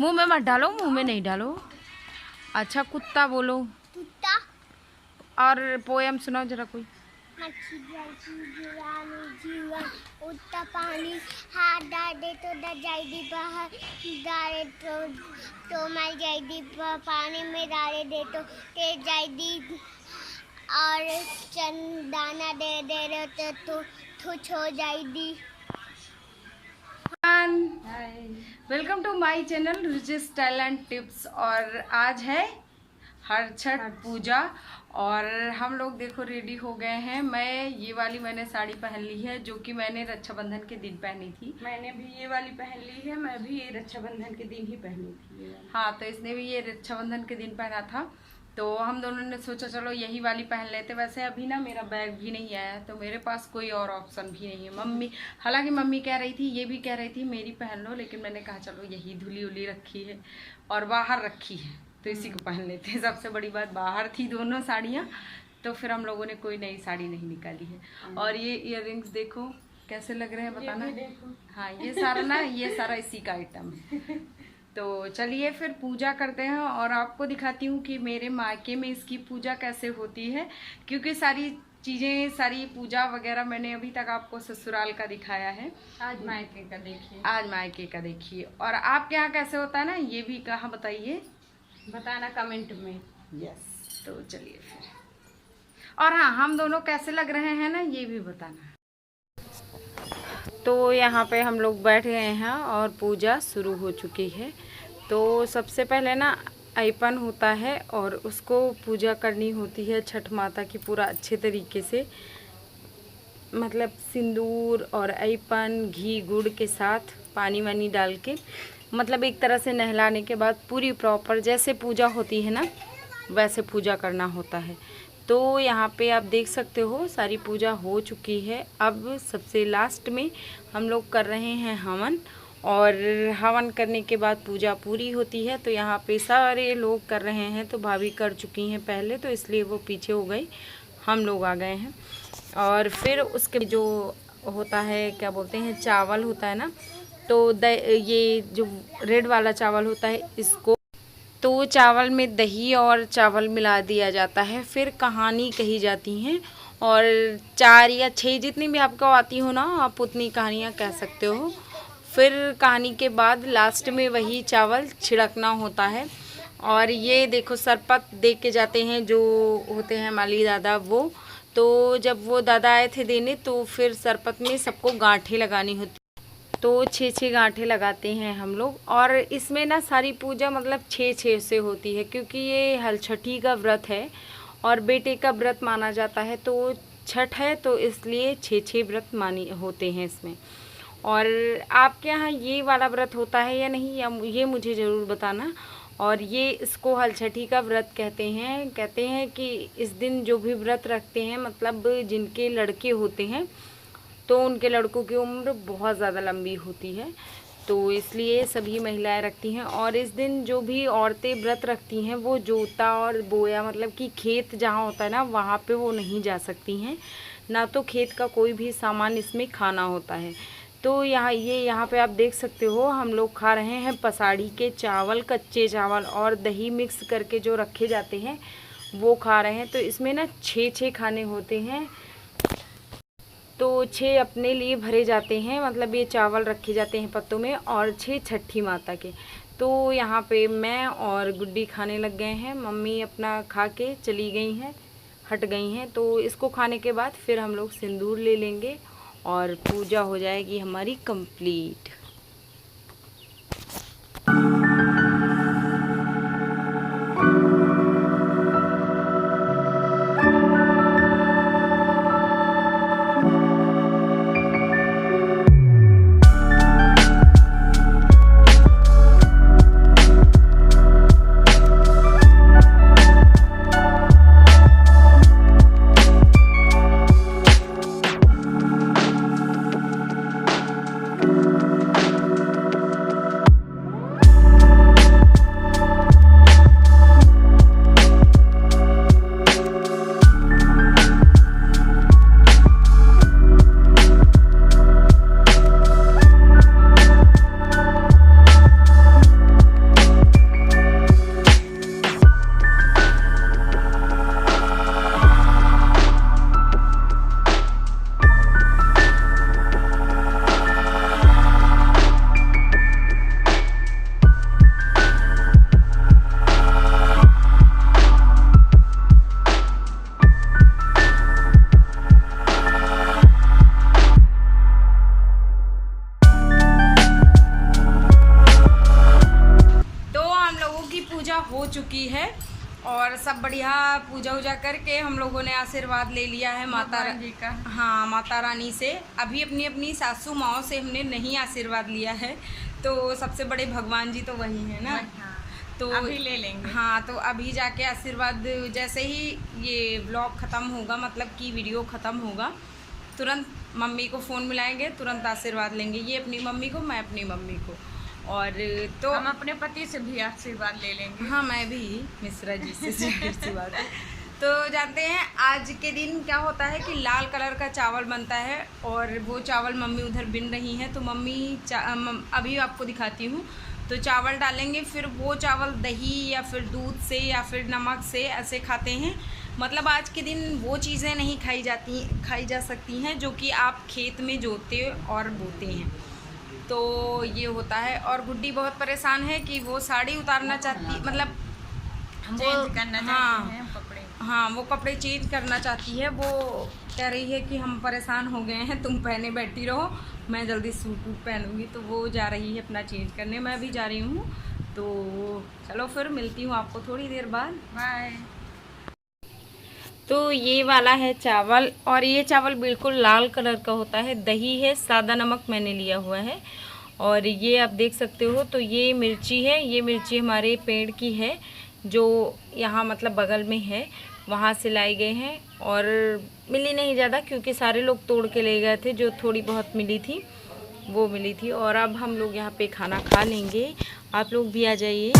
मुंह में मत डालो, मुंह में नहीं डालो। अच्छा कुत्ता बोलो। कुत्ता। और पोएम सुनाओ जरा कोई। मच्छी जीवन उत्ता पानी हाथ डाले तो डर जाएगी बाहर डाले तो मर जाएगी पानी में डाले दे तो तेज जाएगी और दाना दे दे रहे तो खुश हो जाएगी। Welcome to my channel Ruchi style and tips. और आज है हर छठ पूजा और हम लोग देखो रेडी हो गए हैं। मैं ये वाली मैंने साड़ी पहन ली है जो कि मैंने रक्षाबंधन के दिन पहनी थी। मैंने भी ये वाली पहन ली है, मैं भी ये रक्षाबंधन के दिन ही पहनी थी। हाँ, तो इसने भी ये रक्षाबंधन के दिन पहना था तो हम दोनों ने सोचा चलो यही वाली पहन लेते। वैसे अभी ना मेरा बैग भी नहीं आया तो मेरे पास कोई और ऑप्शन भी नहीं है। मम्मी हालांकि मम्मी कह रही थी, ये भी कह रही थी मेरी पहन लो, लेकिन मैंने कहा चलो यही धुली उली रखी है और बाहर रखी है तो इसी को पहन लेते हैं। सबसे बड़ी बात बाहर थी दोनों साड़ियाँ तो फिर हम लोगों ने कोई नई साड़ी नहीं निकाली है। और ये इयररिंग्स देखो कैसे लग रहे हैं बताना। हाँ, ये सारा इसी का आइटम है। तो चलिए फिर पूजा करते हैं और आपको दिखाती हूँ कि मेरे मायके में इसकी पूजा कैसे होती है, क्योंकि सारी चीज़ें सारी पूजा वगैरह मैंने अभी तक आपको ससुराल का दिखाया है। आज मायके का देखिए, आज मायके का देखिए। और आपके यहाँ कैसे होता है ना, ये भी कहाँ बताइए, बताना कमेंट में। यस, तो चलिए फिर। और हाँ, हम दोनों कैसे लग रहे हैं ना ये भी बताना। तो यहाँ पे हम लोग बैठ गए हैं और पूजा शुरू हो चुकी है। तो सबसे पहले ना अयपन होता है और उसको पूजा करनी होती है छठ माता की पूरा अच्छे तरीके से, मतलब सिंदूर और अयपन घी गुड़ के साथ पानी वानी डाल के, मतलब एक तरह से नहलाने के बाद पूरी प्रॉपर जैसे पूजा होती है ना वैसे पूजा करना होता है। तो यहाँ पे आप देख सकते हो सारी पूजा हो चुकी है। अब सबसे लास्ट में हम लोग कर रहे हैं हवन, और हवन करने के बाद पूजा पूरी होती है। तो यहाँ पे सारे लोग कर रहे हैं, तो भाभी कर चुकी हैं पहले तो इसलिए वो पीछे हो गई, हम लोग आ गए हैं। और फिर उसके जो होता है क्या बोलते हैं, चावल होता है ना, तो ये जो रेड वाला चावल होता है इसको, तो चावल में दही और चावल मिला दिया जाता है। फिर कहानी कही जाती हैं और 4 या 6 जितनी भी आपको आती हो ना आप उतनी कहानियाँ कह सकते हो। फिर कहानी के बाद लास्ट में वही चावल छिड़कना होता है। और ये देखो सरपत दे के जाते हैं जो होते हैं माली दादा, वो तो जब वो दादा आए थे देने तो फिर सरपत में सबको गांठें लगानी होती, तो 6 गांठें लगाते हैं हम लोग। और इसमें ना सारी पूजा मतलब 6 से होती है, क्योंकि ये हलछठी का व्रत है और बेटे का व्रत माना जाता है, तो छठ है तो इसलिए 6 व्रत मानी होते हैं इसमें। और आपके यहाँ ये वाला व्रत होता है या नहीं, या ये मुझे ज़रूर बताना। और ये इसको हलछठी का व्रत कहते हैं कि इस दिन जो भी व्रत रखते हैं, मतलब जिनके लड़के होते हैं तो उनके लड़कों की उम्र बहुत ज़्यादा लंबी होती है, तो इसलिए सभी महिलाएं रखती हैं। और इस दिन जो भी औरतें व्रत रखती हैं वो जोता और बोया, मतलब कि खेत जहाँ होता है ना वहाँ पे वो नहीं जा सकती हैं, ना तो खेत का कोई भी सामान इसमें खाना होता है। तो यहाँ पे आप देख सकते हो हम लोग खा रहे हैं पसाड़ी के चावल, कच्चे चावल और दही मिक्स करके जो रखे जाते हैं वो खा रहे हैं। तो इसमें ना 6 खाने होते हैं, तो 6 अपने लिए भरे जाते हैं, मतलब ये चावल रखे जाते हैं पत्तों में, और 6 छठी माता के। तो यहाँ पे मैं और गुड्डी खाने लग गए हैं, मम्मी अपना खा के चली गई हैं, हट गई हैं। तो इसको खाने के बाद फिर हम लोग सिंदूर ले लेंगे और पूजा हो जाएगी हमारी कंप्लीट। चुकी है और सब बढ़िया पूजा वूजा करके हम लोगों ने आशीर्वाद ले लिया है माता जी का। हाँ, माता रानी से। अभी अपनी अपनी सासू माओ से हमने नहीं आशीर्वाद लिया है, तो सबसे बड़े भगवान जी तो वही है ना। हाँ, तो अभी ले लेंगे। हाँ, तो अभी जाके आशीर्वाद, जैसे ही ये व्लॉग ख़त्म होगा, मतलब कि वीडियो ख़त्म होगा, तुरंत मम्मी को फ़ोन मिलाएंगे, तुरंत आशीर्वाद लेंगे। ये अपनी मम्मी को, मैं अपनी मम्मी को। और तो हम अपने पति से भी आशीर्वाद ले लेंगे। हाँ, मैं भी मिश्रा जी से सी बात है। तो जानते हैं आज के दिन क्या होता है कि लाल कलर का चावल बनता है और वो चावल मम्मी उधर बिन रही हैं। तो मम्मी अभी आपको दिखाती हूँ। तो चावल डालेंगे, फिर वो चावल दही या फिर दूध से या फिर नमक से ऐसे खाते हैं। मतलब आज के दिन वो चीज़ें नहीं खाई जा सकती हैं जो कि आप खेत में जोतते और बोते हैं। तो ये होता है। और गुड्डी बहुत परेशान है कि वो साड़ी उतारना चाहती, मतलब चेंज करना चाहते हैं कपड़े। हाँ, वो कपड़े चेंज करना चाहती है। वो कह रही है कि हम परेशान हो गए हैं, तुम पहने बैठी रहो, मैं जल्दी सूट वूट पहनूंगी। तो वो जा रही है अपना चेंज करने, मैं भी जा रही हूँ। तो चलो फिर मिलती हूँ आपको थोड़ी देर बाद। बाय। तो ये वाला है चावल, और ये चावल बिल्कुल लाल कलर का होता है। दही है, सादा नमक मैंने लिया हुआ है, और ये आप देख सकते हो। तो ये मिर्ची है, ये मिर्ची हमारे पेड़ की है जो यहाँ मतलब बगल में है, वहाँ से लाई गए हैं। और मिली नहीं ज़्यादा क्योंकि सारे लोग तोड़ के ले गए थे, जो थोड़ी बहुत मिली थी वो मिली थी। और अब हम लोग यहाँ पे खाना खा लेंगे, आप लोग भी आ जाइए।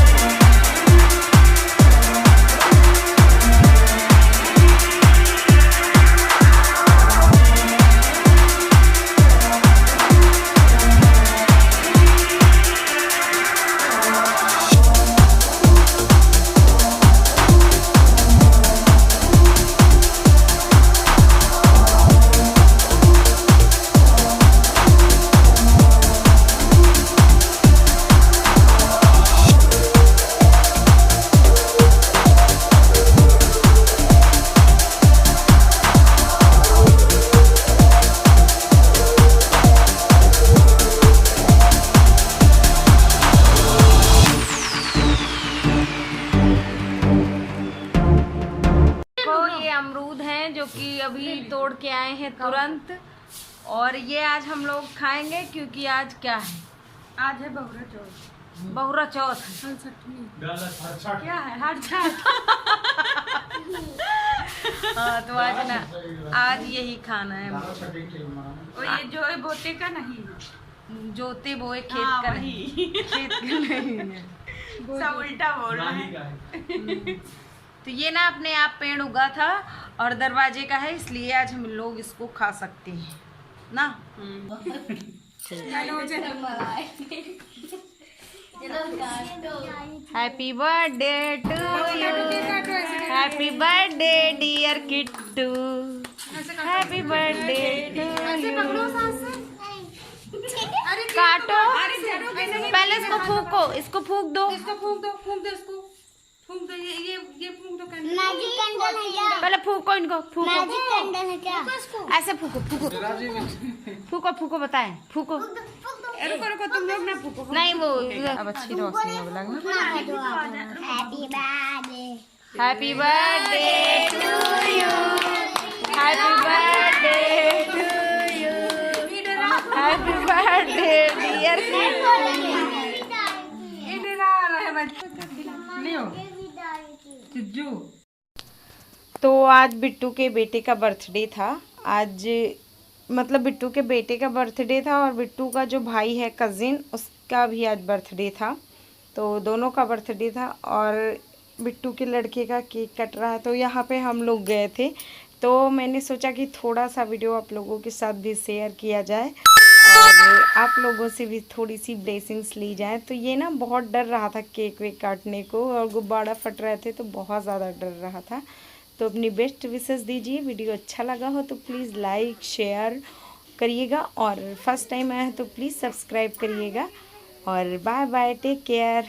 अमरूद हैं जो कि अभी तोड़ के आए हैं तुरंत, और ये आज हम लोग खाएंगे क्योंकि आज क्या है? आज है बहुरा चौथ। बहुरा चौथ क्या है? हर छठ। हाँ, तो आज ना, आज यही खाना है। और ये जो है बोते का नहीं है, जोते बोए खेत हाँ, का वही। नहीं, खेत का नहीं है। सब उल्टा बोल रहे हैं। तो ये ना अपने आप पेड़ उगा था और दरवाजे का है, इसलिए आज हम लोग इसको खा सकते हैं ना। Happy birthday to you, happy birthday dear Kittu, happy birthday to you. काटो, पहले इसको फूको, इसको फूक दो, इसको फूक दो, फूक दो इसको, फूक दो। ये फूक दो। मैजिक कैंडल है क्या? पहले फूको, इनको फूको, मैजिक कैंडल है क्या? ऐसे फूको, फूको फूको फूको, बताएं, फूको। रुको रुको, तुम लोग ना फूको। नहीं, वो अब अच्छी रोशनी होने लगना। Happy birthday, happy birthday to you, happy birthday to you, happy birthday dear Chijju. तो आज बिट्टू के बेटे का बर्थडे था। आज मतलब बिट्टू के बेटे का बर्थडे था, और बिट्टू का जो भाई है कज़िन, उसका भी आज बर्थडे था। तो दोनों का बर्थडे था, और बिट्टू के लड़के का केक कट रहा है। तो यहाँ पे हम लोग गए थे, तो मैंने सोचा कि थोड़ा सा वीडियो आप लोगों के साथ भी शेयर किया जाए और आप लोगों से भी थोड़ी सी ब्लेसिंग्स ली जाए। तो ये ना बहुत डर रहा था केक वेक काटने को, और गुब्बारा फट रहे थे तो बहुत ज़्यादा डर रहा था। तो अपनी बेस्ट विशेस दीजिए। वीडियो अच्छा लगा हो तो प्लीज़ लाइक शेयर करिएगा, और फर्स्ट टाइम आया है तो प्लीज़ सब्सक्राइब करिएगा। और बाय बाय, टेक केयर।